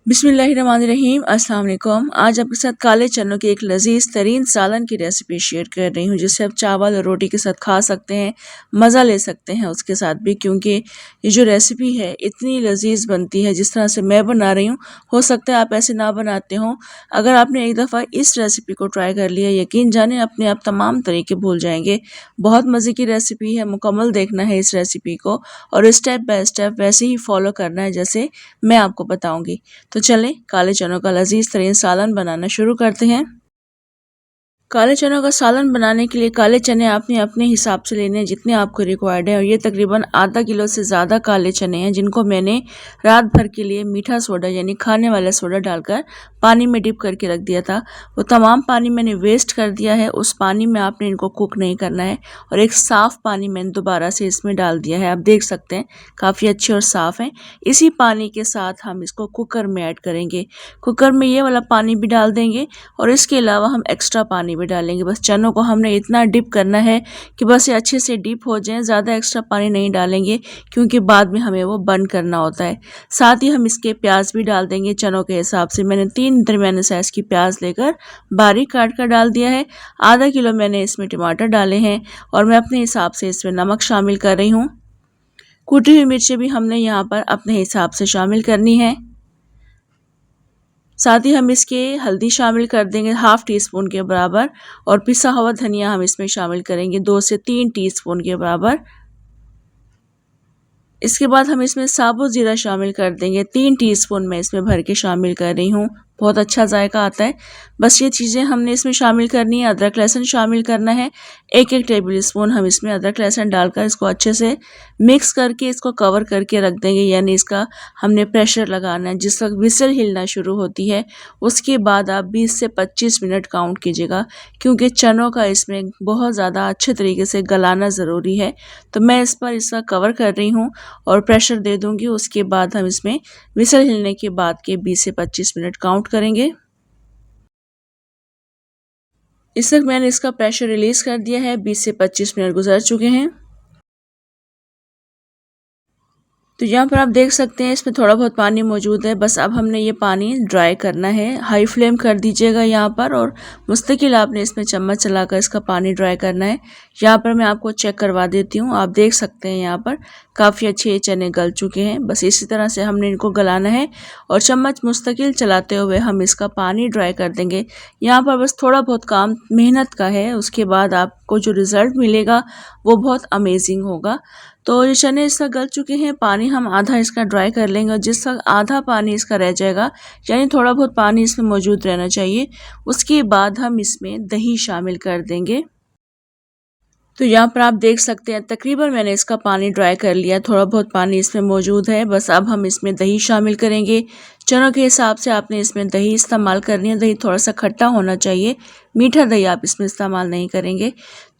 बिस्मिल्लाहिर्रहमानिर्रहीम। अस्सलाम वालेकुम। आज आपके साथ काले चनों की एक लजीज तरीन सालन की रेसिपी शेयर कर रही हूँ, जिसे आप चावल और रोटी के साथ खा सकते हैं, मज़ा ले सकते हैं उसके साथ भी, क्योंकि ये जो रेसिपी है इतनी लजीज बनती है। जिस तरह से मैं बना रही हूँ, हो सकता है आप ऐसे ना बनाते हो। अगर आपने एक दफ़ा इस रेसिपी को ट्राई कर लिया, यकीन जाने अपने आप तमाम तरीके भूल जाएंगे। बहुत मज़े की रेसिपी है, मुकम्मल देखना है इस रेसिपी को और स्टेप बाय स्टेप वैसे ही फॉलो करना है जैसे मैं आपको बताऊंगी। तो चलें काले चनों का लजीज तरीन सालन बनाना शुरू करते हैं। काले चनों का सालन बनाने के लिए काले चने आपने अपने हिसाब से लेने हैं, जितने आपको रिक्वायर्ड है। और ये तकरीबन आधा किलो से ज़्यादा काले चने हैं, जिनको मैंने रात भर के लिए मीठा सोडा यानी खाने वाला सोडा डालकर पानी में डिप करके रख दिया था। वो तमाम पानी मैंने वेस्ट कर दिया है। उस पानी में आपने इनको कुक नहीं करना है और एक साफ़ पानी मैंने दोबारा से इसमें डाल दिया है। आप देख सकते हैं काफ़ी अच्छे और साफ़ हैं। इसी पानी के साथ हम इसको कुकर में ऐड करेंगे। कुकर में ये वाला पानी भी डाल देंगे और इसके अलावा हम एक्स्ट्रा पानी भी डालेंगे। बस चनों को हमने इतना डिप करना है कि बस ये अच्छे से डिप हो जाएं। ज़्यादा एक्स्ट्रा पानी नहीं डालेंगे क्योंकि बाद में हमें वो बंद करना होता है। साथ ही हम इसके प्याज भी डाल देंगे चनों के हिसाब से। मैंने 3 दरमियाने साइज़ की प्याज लेकर बारीक काट कर डाल दिया है। आधा किलो मैंने इसमें टमाटर डाले हैं और मैं अपने हिसाब से इसमें नमक शामिल कर रही हूँ। कुटी हुई मिर्चें भी हमने यहाँ पर अपने हिसाब से शामिल करनी है। साथ ही हम इसके हल्दी शामिल कर देंगे ½ टीस्पून के बराबर और पिसा हुआ धनिया हम इसमें शामिल करेंगे 2 से 3 टीस्पून के बराबर। इसके बाद हम इसमें साबुत ज़ीरा शामिल कर देंगे 3 टीस्पून मैं इसमें भर के शामिल कर रही हूँ। बहुत अच्छा जायका आता है। बस ये चीज़ें हमने इसमें शामिल करनी है। अदरक लहसुन शामिल करना है। 1-1 टेबल स्पून हम इसमें अदरक लहसुन डालकर इसको अच्छे से मिक्स करके इसको कवर करके रख देंगे, यानी इसका हमने प्रेशर लगाना है। जिस वक्त विसल हिलना शुरू होती है उसके बाद आप 20 से 25 मिनट काउंट कीजिएगा, क्योंकि चनों का इसमें बहुत ज़्यादा अच्छे तरीके से गलाना ज़रूरी है। तो मैं इस पर इसका कवर कर रही हूँ और प्रेशर दे दूँगी। उसके बाद हम इसमें विसल हिलने के बाद के 20 से 25 मिनट काउंट करेंगे। इस वक्त मैंने इसका प्रेशर रिलीज़ कर दिया है। 20 से 25 मिनट गुजर चुके हैं। तो यहाँ पर आप देख सकते हैं इसमें थोड़ा बहुत पानी मौजूद है। बस अब हमने ये पानी ड्राई करना है। हाई फ्लेम कर दीजिएगा यहाँ पर और मुस्तकिल आपने इसमें चम्मच चलाकर इसका पानी ड्राई करना है। यहाँ पर मैं आपको चेक करवा देती हूँ। आप देख सकते हैं यहाँ पर काफ़ी अच्छे चने गल चुके हैं। बस इसी तरह से हमने इनको गलाना है और चम्मच मुस्तकिल चलाते हुए हम इसका पानी ड्राई कर देंगे। यहाँ पर बस थोड़ा बहुत काम मेहनत का है, उसके बाद आपको जो रिज़ल्ट मिलेगा वो बहुत अमेजिंग होगा। तो ये चने इसका गल चुके हैं। पानी हम आधा इसका ड्राई कर लेंगे और जिस तक आधा पानी इसका रह जाएगा, यानी थोड़ा बहुत पानी इसमें मौजूद रहना चाहिए, उसके बाद हम इसमें दही शामिल कर देंगे। तो यहाँ पर आप देख सकते हैं तकरीबन मैंने इसका पानी ड्राई कर लिया। थोड़ा बहुत पानी इसमें मौजूद है। बस अब हम इसमें दही शामिल करेंगे। चनों के हिसाब से आपने इसमें दही इस्तेमाल करनी है। दही थोड़ा सा खट्टा होना चाहिए, मीठा दही आप इसमें इस्तेमाल नहीं करेंगे।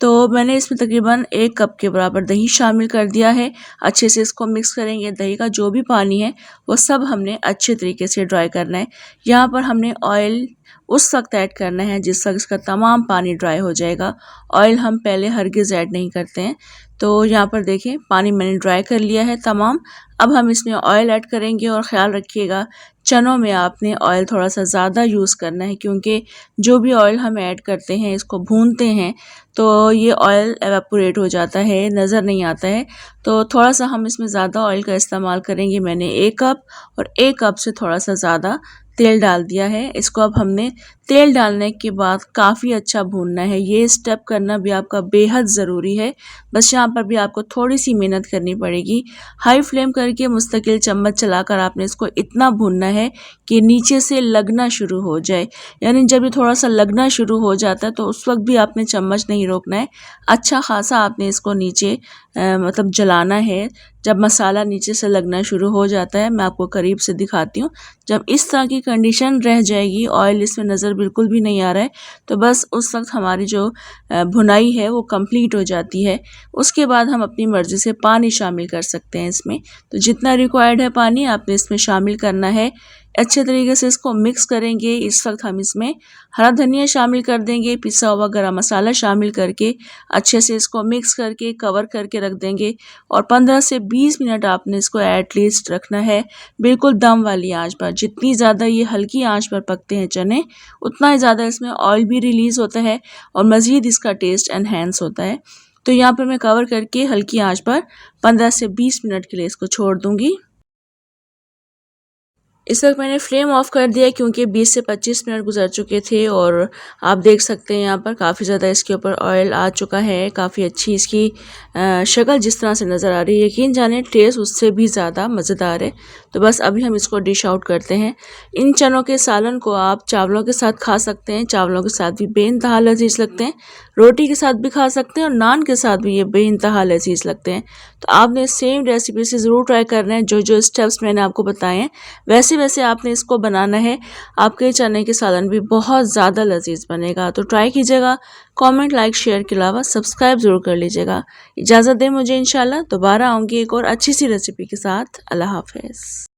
तो मैंने इसमें तकरीबन 1 कप के बराबर दही शामिल कर दिया है। अच्छे से इसको मिक्स करेंगे। दही का जो भी पानी है वो सब हमने अच्छे तरीके से ड्राई करना है। यहाँ पर हमने ऑयल उस वक्त ऐड करना है जिस वक्त इसका तमाम पानी ड्राई हो जाएगा। ऑयल हम पहले हरगिज़ ऐड नहीं करते हैं। तो यहाँ पर देखें पानी मैंने ड्राई कर लिया है तमाम। अब हम इसमें ऑयल ऐड करेंगे और ख़याल रखिएगा चनों में आपने ऑयल थोड़ा सा ज़्यादा यूज़ करना है, क्योंकि जो भी ऑयल हम ऐड करते हैं इसको भूनते हैं तो ये ऑयल एवेपोरेट हो जाता है, नज़र नहीं आता है। तो थोड़ा सा हम इसमें ज़्यादा ऑयल का इस्तेमाल करेंगे। मैंने 1 कप और 1 कप से थोड़ा सा ज़्यादा तेल डाल दिया है। इसको अब हमने तेल डालने के बाद काफ़ी अच्छा भूनना है। ये स्टेप करना भी आपका बेहद ज़रूरी है। बस यहाँ पर भी आपको थोड़ी सी मेहनत करनी पड़ेगी। हाई फ्लेम करके मुस्तकिल चम्मच चलाकर आपने इसको इतना भूनना है कि नीचे से लगना शुरू हो जाए। यानी जब ये थोड़ा सा लगना शुरू हो जाता है तो उस वक्त भी आपने चम्मच नहीं रोकना है। अच्छा खासा आपने इसको नीचे मतलब जलाना है। जब मसाला नीचे से लगना शुरू हो जाता है, मैं आपको करीब से दिखाती हूँ, जब इस तरह की कंडीशन रह जाएगी, ऑयल इसमें नज़र बिल्कुल भी नहीं आ रहा है, तो बस उस वक्त हमारी जो भुनाई है वो कंप्लीट हो जाती है। उसके बाद हम अपनी मर्ज़ी से पानी शामिल कर सकते हैं इसमें। तो जितना रिक्वायर्ड है पानी आपने इसमें शामिल करना है। अच्छे तरीके से इसको मिक्स करेंगे। इस वक्त हम इसमें हरा धनिया शामिल कर देंगे, पिसा हुआ गरम मसाला शामिल करके अच्छे से इसको मिक्स करके कवर करके रख देंगे और 15 से 20 मिनट आपने इसको एटलीस्ट रखना है, बिल्कुल दम वाली आंच पर। जितनी ज़्यादा ये हल्की आंच पर पकते हैं चने, उतना ही ज़्यादा इसमें ऑयल भी रिलीज़ होता है और मज़ीद इसका टेस्ट एनहेंस होता है। तो यहाँ पर मैं कवर करके हल्की आंच पर 15 से 20 मिनट के लिए इसको छोड़ दूँगी। इस वक्त मैंने फ्लेम ऑफ कर दिया क्योंकि 20 से 25 मिनट गुजर चुके थे और आप देख सकते हैं यहाँ पर काफ़ी ज़्यादा इसके ऊपर ऑयल आ चुका है। काफ़ी अच्छी इसकी शक्ल जिस तरह से नज़र आ रही है, यकीन जाने टेस्ट उससे भी ज़्यादा मज़ेदार है। तो बस अभी हम इसको डिश आउट करते हैं। इन चनों के सालन को आप चावलों के साथ खा सकते हैं, चावलों के साथ भी बेइंतहा लजीज लगते हैं, रोटी के साथ भी खा सकते हैं और नान के साथ भी ये बेइंतहा लजीज लगते हैं। तो आपने सेम रेसिपी से ज़रूर ट्राई करना है। जो जो स्टेप्स मैंने आपको बताए हैं वैसे आपने इसको बनाना है। आपके चने के सालन भी बहुत ज़्यादा लजीज बनेगा। तो ट्राई कीजिएगा। कमेंट, लाइक, शेयर के अलावा सब्सक्राइब ज़रूर कर लीजिएगा। इजाज़त दें मुझे, इंशाल्लाह दोबारा आऊँगी एक और अच्छी सी रेसिपी के साथ। अल्लाह हाफ़िज़।